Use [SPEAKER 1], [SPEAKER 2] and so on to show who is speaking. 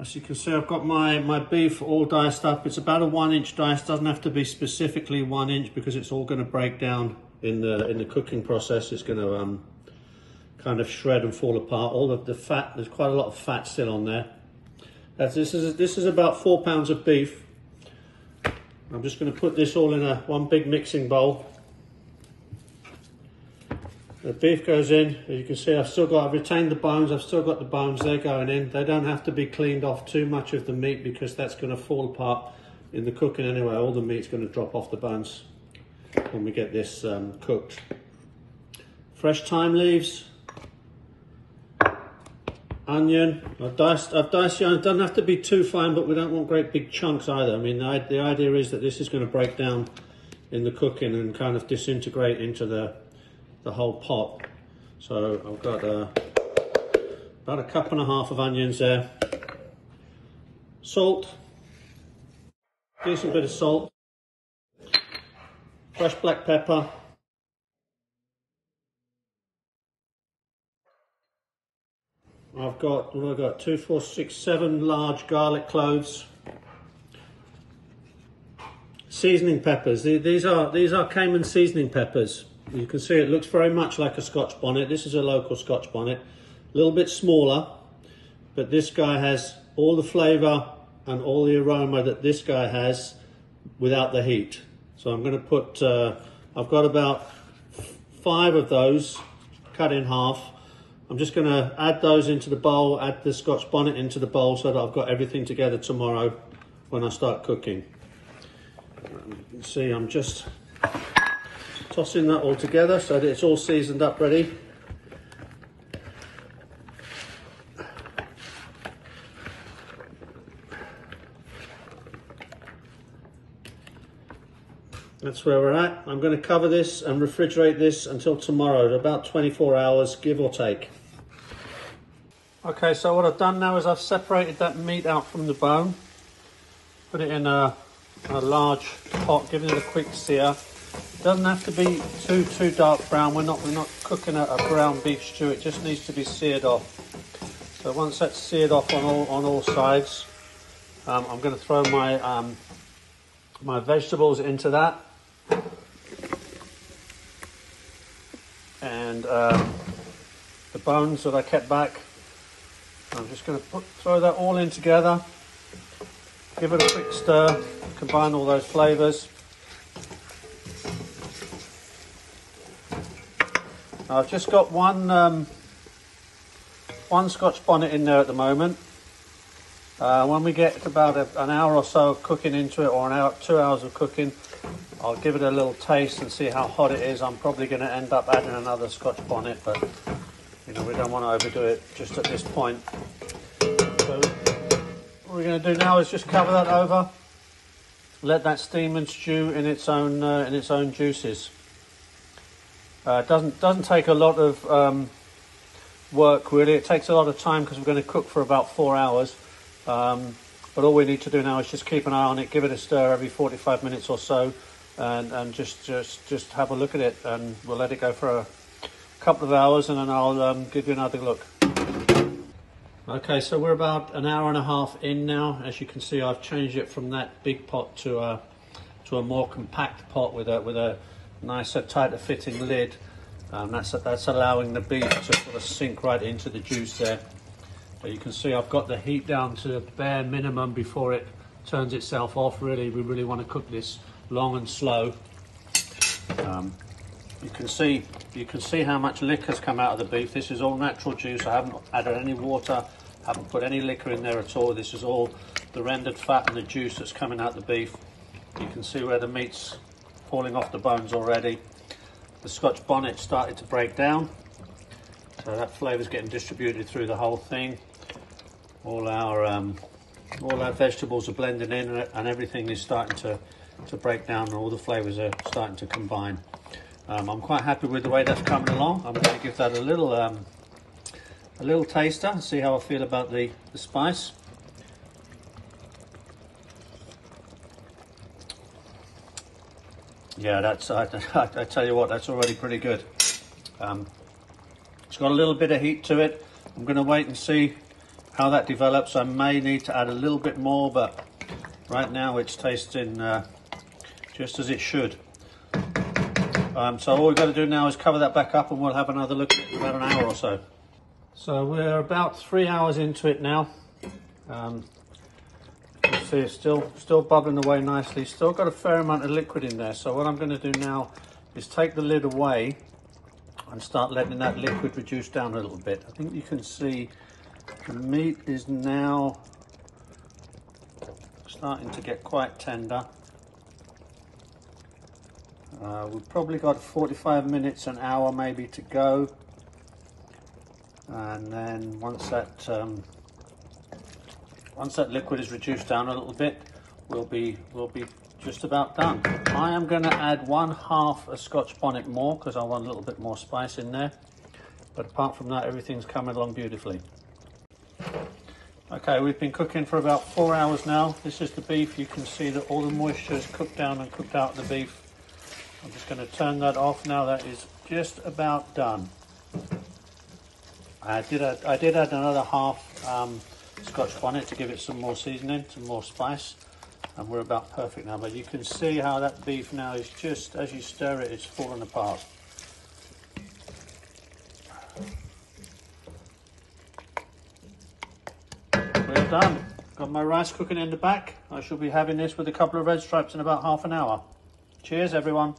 [SPEAKER 1] As you can see, I've got my beef all diced up. It's about a 1-inch dice. Doesn't have to be specifically 1 inch because it's all going to break down in the cooking process. It's going to kind of shred and fall apart. All of the fat, there's quite a lot of fat still on there. This is about 4 pounds of beef. I'm just going to put this all in one big mixing bowl. The beef goes in. As you can see, I've retained the bones. I've still got the bones. They're going in. They don't have to be cleaned off too much of the meat because that's going to fall apart in the cooking anyway. All the meat's going to drop off the bones when we get this cooked. Fresh thyme leaves, onion. I've diced the onion. It doesn't have to be too fine, but we don't want great big chunks either. I mean, the idea is that this is going to break down in the cooking and kind of disintegrate into the whole pot. So I've got about 1.5 cups of onions there. Salt, decent bit of salt. Fresh black pepper. I've got 2, 4, 6, 7 large garlic cloves. Seasoning peppers. These are Cayman seasoning peppers. You can see it looks very much like a Scotch bonnet. This is a local Scotch bonnet. A little bit smaller, but this guy has all the flavour and all the aroma that this guy has without the heat. So I'm going to put, I've got about 5 of those cut in half. I'm just going to add those into the bowl, add the Scotch bonnet into the bowl so that I've got everything together tomorrow when I start cooking. You can see I'm just tossing that all together so that it's all seasoned up ready. That's where we're at. I'm going to cover this and refrigerate this until tomorrow, about 24 hours, give or take. Okay, so what I've done now is I've separated that meat out from the bone, put it in a large pot, given it a quick sear. It doesn't have to be too dark brown. We're not cooking a brown beef stew. It just needs to be seared off. So once that's seared off on all sides, I'm going to throw my vegetables into that, and the bones that I kept back. I'm just going to throw that all in together, give it a quick stir, combine all those flavours. I've just got one Scotch bonnet in there at the moment. When we get about an hour or so of cooking into it, or 2 hours of cooking, I'll give it a little taste and see how hot it is. I'm probably going to end up adding another Scotch bonnet, but you know, we don't want to overdo it just at this point. So what we're going to do now is just cover that over, let that steam and stew in its own juices. It doesn't take a lot of work really. It takes a lot of time because we're going to cook for about 4 hours. But all we need to do now is just keep an eye on it, give it a stir every 45 minutes or so, and just have a look at it, and we'll let it go for a couple of hours, and then I'll give you another look. Okay, so we're about an hour and a half in now. As you can see, I've changed it from that big pot to a more compact pot with a nicer, tighter fitting lid. That's allowing the beef to sort of sink right into the juice there. But you can see I've got the heat down to the bare minimum before it turns itself off. Really, we really want to cook this long and slow. You can see how much liquor's come out of the beef. This is all natural juice. I haven't added any water, haven't put any liquor in there at all. This is all the rendered fat and the juice that's coming out the beef. You can see where the meat's falling off the bones already. The Scotch bonnet started to break down, so that flavour's getting distributed through the whole thing. All our vegetables are blending in, and everything is starting to break down, and all the flavours are starting to combine. I'm quite happy with the way that's coming along. I'm going to give that a little taster and see how I feel about the spice. Yeah, that's I tell you what, that's already pretty good. It's got a little bit of heat to it. I'm going to wait and see how that develops. I may need to add a little bit more, but right now it's tasting just as it should. So all we've got to do now is cover that back up and we'll have another look in about an hour or so. So we're about 3 hours into it now. You see it's still bubbling away nicely. Still got a fair amount of liquid in there. So what I'm going to do now is take the lid away and start letting that liquid reduce down a little bit. I think you can see the meat is now starting to get quite tender. We've probably got 45 minutes, an hour maybe to go, and then once that liquid is reduced down a little bit, we'll be just about done. I am going to add 1/2 a Scotch bonnet more because I want a little bit more spice in there, but apart from that, everything's coming along beautifully. Okay, we've been cooking for about 4 hours now. This is the beef. You can see that all the moisture is cooked down and cooked out of the beef. I'm just going to turn that off now. That is just about done. I did add another 1/2 Scotch bonnet to give it some more seasoning, some more spice, and we're about perfect now. But you can see how that beef now is just, as you stir it, it's falling apart. We're done. Got my rice cooking in the back. I shall be having this with a couple of red stripes in about half an hour. Cheers, everyone.